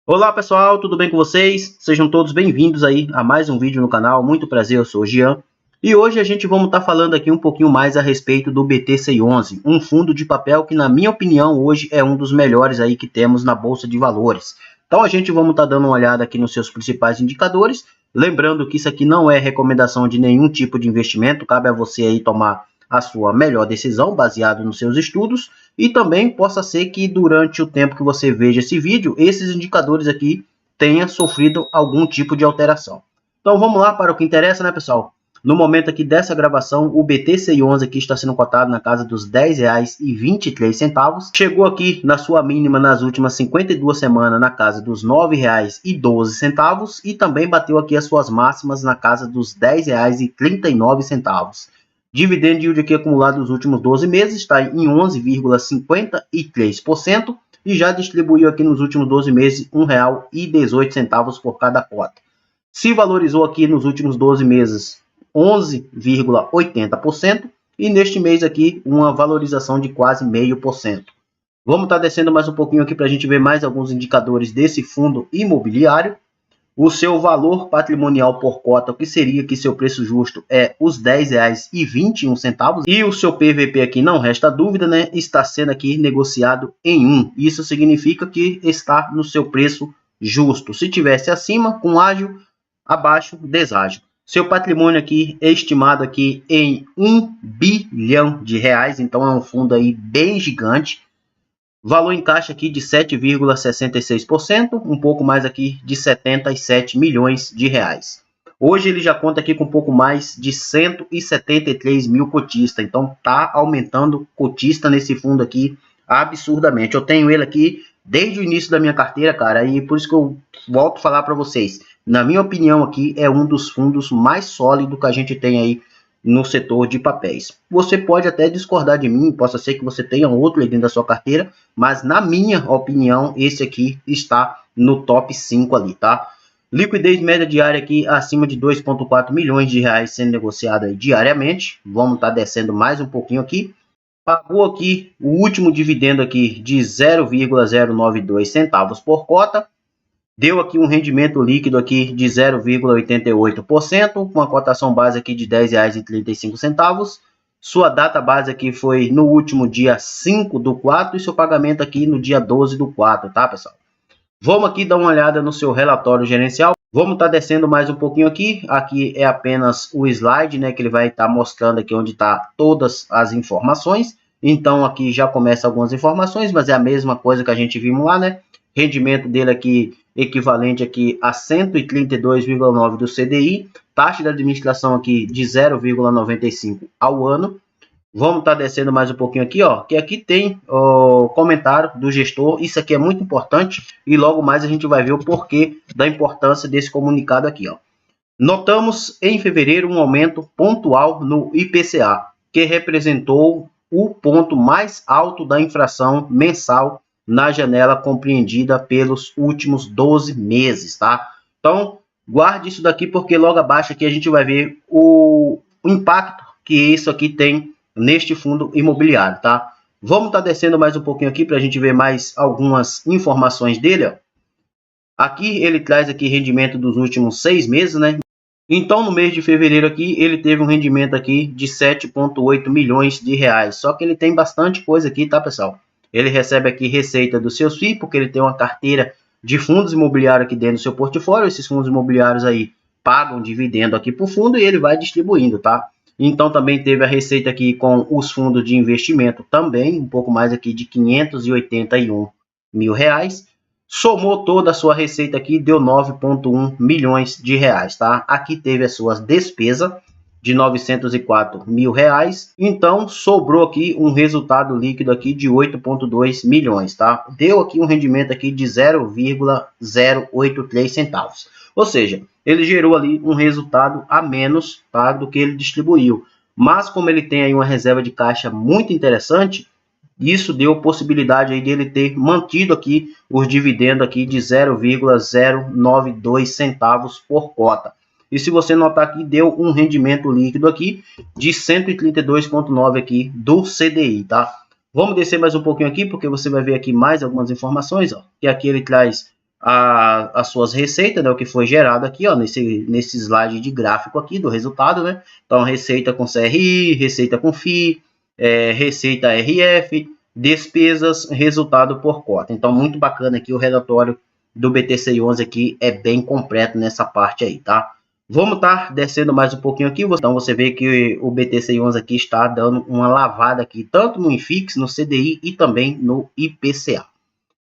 Olá pessoal, tudo bem com vocês? Sejam todos bem-vindos aí a mais um vídeo no canal. Muito prazer, eu sou o Gian. E hoje a gente vamos estar falando aqui um pouquinho mais a respeito do BTCI11, um fundo de papel que na minha opinião hoje é um dos melhores aí que temos na Bolsa de Valores. Então a gente vamos estar dando uma olhada aqui nos seus principais indicadores, lembrando que isso aqui não é recomendação de nenhum tipo de investimento, cabe a você aí tomar a sua melhor decisão baseado nos seus estudos. E também possa ser que durante o tempo que você veja esse vídeo, esses indicadores aqui tenham sofrido algum tipo de alteração. Então vamos lá para o que interessa, né, pessoal? No momento aqui dessa gravação, o BTCI11 aqui está sendo cotado na casa dos R$10,23. Chegou aqui na sua mínima nas últimas 52 semanas na casa dos R$9,12 e também bateu aqui as suas máximas na casa dos R$10,39. Dividend yield aqui acumulado nos últimos 12 meses está em 11,53% e já distribuiu aqui nos últimos 12 meses R$ 1,18 por cada cota. Se valorizou aqui nos últimos 12 meses 11,80% e neste mês aqui uma valorização de quase 0,5%. Vamos estar descendo mais um pouquinho aqui para a gente ver mais alguns indicadores desse fundo imobiliário. O seu valor patrimonial por cota, o que seria que seu preço justo é os R$10,21. E o seu PVP aqui, não resta dúvida, né? Está sendo aqui negociado em 1. Isso significa que está no seu preço justo. Se tivesse acima, com ágil, abaixo, deságil. Seu patrimônio aqui é estimado aqui em R$1 bilhão. Então é um fundo aí bem gigante. Valor em caixa aqui de 7,66%, um pouco mais aqui de 77 milhões de reais. Hoje ele já conta aqui com um pouco mais de 173 mil cotistas, então tá aumentando cotista nesse fundo aqui absurdamente. Eu tenho ele aqui desde o início da minha carteira, cara, e por isso que eu volto a falar para vocês. Na minha opinião aqui é um dos fundos mais sólidos que a gente tem aí no setor de papéis. Você pode até discordar de mim, possa ser que você tenha outro aí dentro da sua carteira, mas na minha opinião, esse aqui está no top 5 ali, tá? Liquidez média diária aqui acima de 2,4 milhões de reais sendo negociada diariamente. Vamos estar descendo mais um pouquinho aqui. Pagou aqui o último dividendo aqui de 0,092 centavos por cota. Deu aqui um rendimento líquido aqui de 0,88%, com a cotação base aqui de R$10,35. Sua data base aqui foi no último dia 5/4 e seu pagamento aqui no dia 12/4, tá, pessoal? Vamos aqui dar uma olhada no seu relatório gerencial. Vamos estar descendo mais um pouquinho aqui. Aqui é apenas o slide, né, que ele vai estar mostrando aqui onde está todas as informações. Então aqui já começa algumas informações, mas é a mesma coisa que a gente viu lá, né? Rendimento dele aqui equivalente aqui a 132,9 do CDI, taxa de administração aqui de 0,95 ao ano. Vamos estar descendo mais um pouquinho aqui, ó, que aqui tem o comentário do gestor. Isso aqui é muito importante e logo mais a gente vai ver o porquê da importância desse comunicado aqui, ó. Notamos em fevereiro um aumento pontual no IPCA, que representou o ponto mais alto da inflação mensal na janela compreendida pelos últimos 12 meses, tá? Então, guarde isso daqui porque logo abaixo aqui a gente vai ver o impacto que isso aqui tem neste fundo imobiliário, tá? Vamos estar descendo mais um pouquinho aqui para a gente ver mais algumas informações dele, ó. Aqui ele traz aqui rendimento dos últimos 6 meses, né? Então, no mês de fevereiro aqui, ele teve um rendimento aqui de 7,8 milhões de reais. Só que ele tem bastante coisa aqui, tá, pessoal? Ele recebe aqui receita dos seus FII, porque ele tem uma carteira de fundos imobiliários aqui dentro do seu portfólio. Esses fundos imobiliários aí pagam dividendo aqui para o fundo e ele vai distribuindo, tá? Então, também teve a receita aqui com os fundos de investimento também, um pouco mais aqui de 581 mil reais. Somou toda a sua receita aqui, deu 9,1 milhões de reais, tá? Aqui teve as suas despesas de 904 mil reais. Então, sobrou aqui um resultado líquido aqui de 8,2 milhões, tá? Deu aqui um rendimento aqui de 0,083 centavos. Ou seja, ele gerou ali um resultado a menos, tá, do que ele distribuiu. Mas como ele tem aí uma reserva de caixa muito interessante, isso deu possibilidade aí dele ter mantido aqui os dividendos aqui de 0,092 centavos por cota. E se você notar aqui, deu um rendimento líquido aqui de 132,9 aqui do CDI, tá? Vamos descer mais um pouquinho aqui, porque você vai ver aqui mais algumas informações, ó. Que aqui ele traz as suas receitas, né, o que foi gerado aqui, ó, nesse slide de gráfico aqui do resultado, né? Então, receita com CRI, receita com FI, receita RF, despesas, resultado por cota. Então, muito bacana aqui o relatório do BTCI11 aqui, é bem completo nessa parte aí, tá? Vamos estar descendo mais um pouquinho aqui, então você vê que o BTCI11 aqui está dando uma lavada aqui, tanto no INFIX, no CDI e também no IPCA.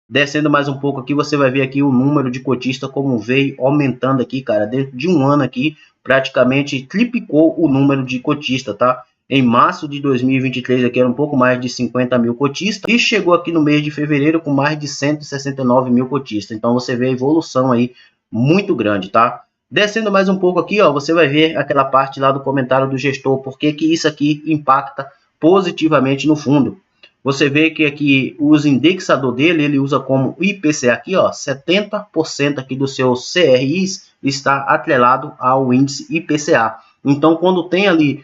Descendo mais um pouco aqui, você vai ver aqui o número de cotistas como veio aumentando aqui, cara. Dentro de um ano aqui, praticamente triplicou o número de cotistas, tá? Em março de 2023 aqui era um pouco mais de 50 mil cotistas e chegou aqui no mês de fevereiro com mais de 169 mil cotistas. Então você vê a evolução aí muito grande, tá? Descendo mais um pouco aqui, ó, você vai ver aquela parte lá do comentário do gestor, porque que isso aqui impacta positivamente no fundo. Você vê que aqui os indexador dele, ele usa como IPCA aqui, ó, 70% aqui dos seus CRIs está atrelado ao índice IPCA. Então, quando tem ali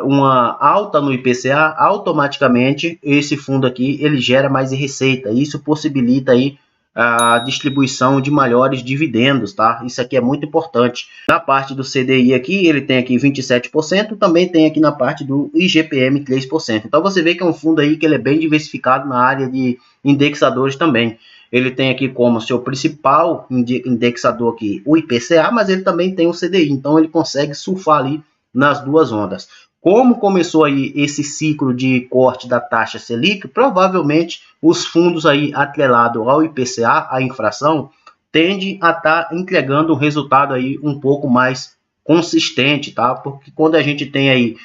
uma alta no IPCA, automaticamente esse fundo aqui ele gera mais receita. Isso possibilita aí a distribuição de maiores dividendos, tá? Isso aqui é muito importante. Na parte do CDI aqui, ele tem aqui 27%, também tem aqui na parte do IGPM 3%. Então você vê que é um fundo aí que ele é bem diversificado na área de indexadores também. Ele tem aqui como seu principal indexador aqui o IPCA, mas ele também tem o CDI, então ele consegue surfar ali nas duas ondas. Como começou aí esse ciclo de corte da taxa Selic, provavelmente os fundos aí atrelados ao IPCA, a inflação, tende a estar entregando um resultado aí um pouco mais consistente, tá? Porque quando a gente tem aí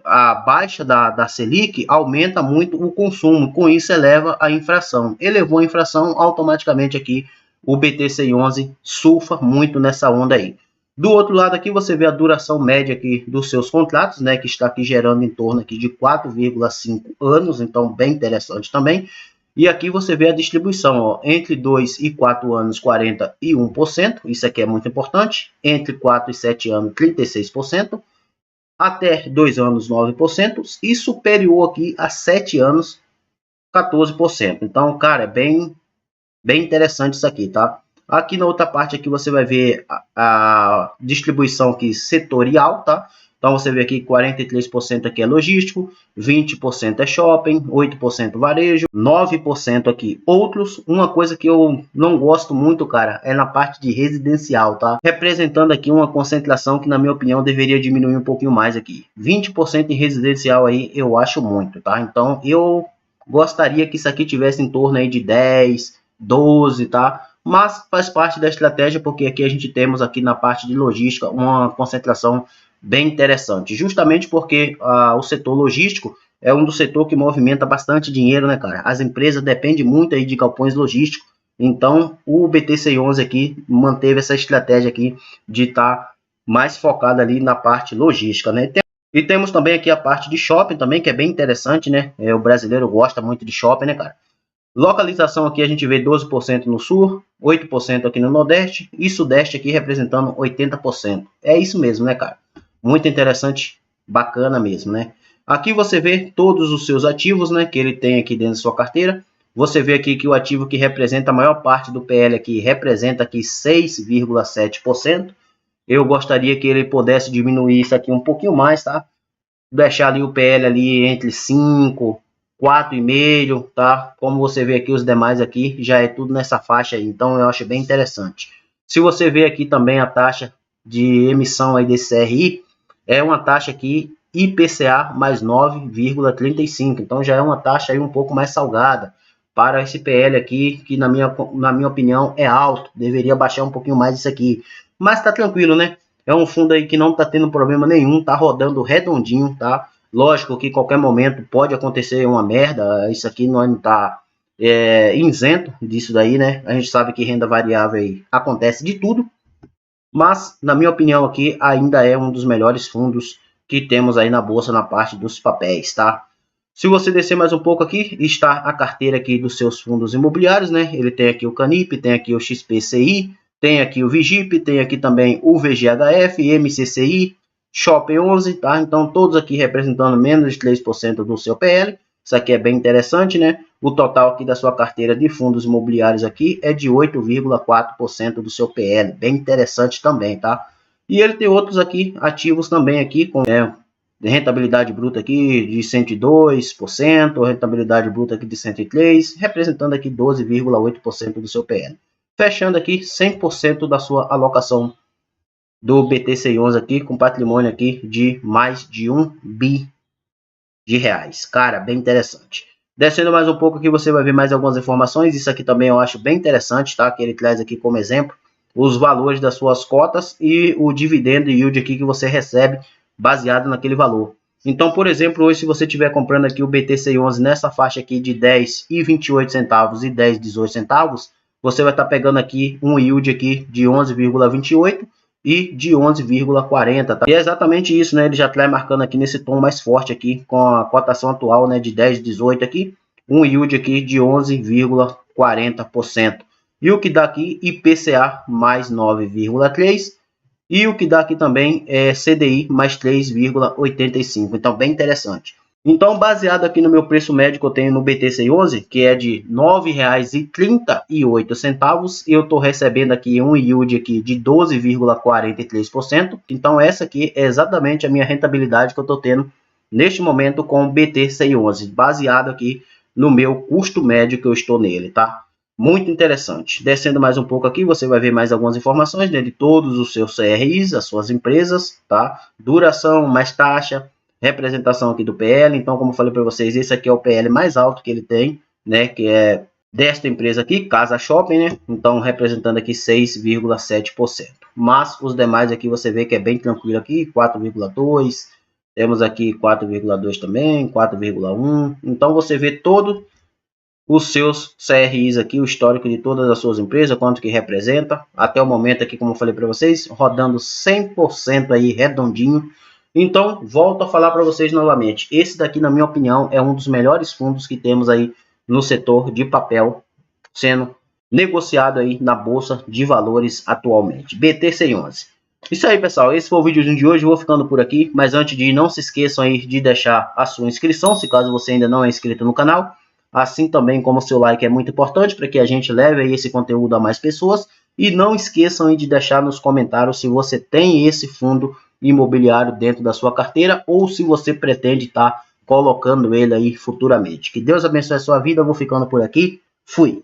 a baixa da Selic, aumenta muito o consumo, com isso eleva a inflação. Elevou a inflação, automaticamente aqui o BTCI11 surfa muito nessa onda aí. Do outro lado aqui você vê a duração média aqui dos seus contratos, né, que está aqui gerando em torno aqui de 4,5 anos, então bem interessante também. E aqui você vê a distribuição, ó, entre 2 e 4 anos 41%, isso aqui é muito importante, entre 4 e 7 anos 36%, até 2 anos 9% e superior aqui a 7 anos 14%. Então, cara, é bem interessante isso aqui, tá? Aqui na outra parte aqui você vai ver a distribuição aqui setorial, tá? Então você vê aqui 43% aqui é logístico, 20% é shopping, 8% varejo, 9% aqui outros. Uma coisa que eu não gosto muito, cara, é na parte de residencial, tá? Representando aqui uma concentração que na minha opinião deveria diminuir um pouquinho mais aqui. 20% em residencial aí eu acho muito, tá? Então eu gostaria que isso aqui tivesse em torno aí de 10, 12, tá? Mas faz parte da estratégia, porque aqui a gente temos aqui na parte de logística uma concentração bem interessante, justamente porque o setor logístico é um do setor que movimenta bastante dinheiro, né, cara? As empresas dependem muito aí de galpões logísticos, então o BTCI11 aqui manteve essa estratégia aqui de estar mais focado ali na parte logística, né? E temos também aqui a parte de shopping também, que é bem interessante, né? O brasileiro gosta muito de shopping, né, cara? Localização aqui a gente vê 12% no sul, 8% aqui no nordeste e sudeste aqui representando 80%. É isso mesmo, né, cara? Muito interessante, bacana mesmo, né? Aqui você vê todos os seus ativos, né, que ele tem aqui dentro da sua carteira. Você vê aqui que o ativo que representa a maior parte do PL aqui representa aqui 6,7%. Eu gostaria que ele pudesse diminuir isso aqui um pouquinho mais, tá? Deixar ali o PL ali entre 5, 4,5, tá? Como você vê aqui, os demais aqui já é tudo nessa faixa aí, então eu acho bem interessante. Se você vê aqui também a taxa de emissão aí desse CRI, é uma taxa aqui IPCA mais 9,35, então já é uma taxa aí um pouco mais salgada para esse PL aqui, que na minha opinião é alto, deveria baixar um pouquinho mais isso aqui, mas tá tranquilo, né? É um fundo aí que não tá tendo problema nenhum, tá rodando redondinho, tá? Lógico que qualquer momento pode acontecer uma merda, isso aqui não está isento disso daí, né? A gente sabe que renda variável aí acontece de tudo, mas na minha opinião aqui ainda é um dos melhores fundos que temos aí na bolsa na parte dos papéis, tá? Se você descer mais um pouco aqui, está a carteira aqui dos seus fundos imobiliários, né? Ele tem aqui o Canip, tem aqui o XPCI, tem aqui o Vigip, tem aqui também o VGHF, MCCI, Shopping 11, tá? Então todos aqui representando menos de 3% do seu PL. Isso aqui é bem interessante, né? O total aqui da sua carteira de fundos imobiliários aqui é de 8,4% do seu PL. Bem interessante também, tá? E ele tem outros aqui, ativos também aqui, com rentabilidade bruta aqui de 102%, rentabilidade bruta aqui de 103%, representando aqui 12,8% do seu PL. Fechando aqui 100% da sua alocação do BTCI11 aqui, com patrimônio aqui de mais de 1 bi de reais. Cara, bem interessante. Descendo mais um pouco aqui, você vai ver mais algumas informações. Isso aqui também eu acho bem interessante, tá? Que ele traz aqui como exemplo os valores das suas cotas e o dividendo yield aqui que você recebe baseado naquele valor. Então, por exemplo, hoje se você estiver comprando aqui o BTCI11 nessa faixa aqui de 10,28 centavos e 10,18 centavos, você vai estar pegando aqui um yield aqui de 11,28 e de 11,40, tá? E é exatamente isso, né? Ele já está marcando aqui nesse tom mais forte aqui, com a cotação atual, né, de 10,18 aqui, um yield aqui de 11,40%. E o que dá aqui IPCA mais 9,3 e o que dá aqui também é CDI mais 3,85. Então, bem interessante. Então, baseado aqui no meu preço médio que eu tenho no BTCI11, que é de R$ 9,38, eu estou recebendo aqui um yield aqui de 12,43%. Então, essa aqui é exatamente a minha rentabilidade que eu estou tendo neste momento com o BTCI11, baseado aqui no meu custo médio que eu estou nele, tá? Muito interessante. Descendo mais um pouco aqui, você vai ver mais algumas informações, né, de todos os seus CRIs, as suas empresas, tá? Duração, mais taxa, representação aqui do PL. Então, como eu falei para vocês, esse aqui é o PL mais alto que ele tem, né, que é desta empresa aqui, Casa Shopping, né? Então, representando aqui 6,7%. Mas os demais aqui você vê que é bem tranquilo aqui, 4,2%. Temos aqui 4,2 também, 4,1. Então, você vê todo os seus CRIs aqui, o histórico de todas as suas empresas, quanto que representa, até o momento aqui, como eu falei para vocês, rodando 100% aí, redondinho. Então, volto a falar para vocês novamente, esse daqui, na minha opinião, é um dos melhores fundos que temos aí no setor de papel, sendo negociado aí na Bolsa de Valores atualmente, BTCI11. Isso aí, pessoal, esse foi o vídeo de hoje, eu vou ficando por aqui, mas antes de ir, não se esqueçam aí de deixar a sua inscrição, se caso você ainda não é inscrito no canal, assim também como o seu like é muito importante para que a gente leve aí esse conteúdo a mais pessoas. E não esqueçam de deixar nos comentários se você tem esse fundo imobiliário dentro da sua carteira ou se você pretende estar colocando ele aí futuramente. Que Deus abençoe a sua vida, eu vou ficando por aqui. Fui!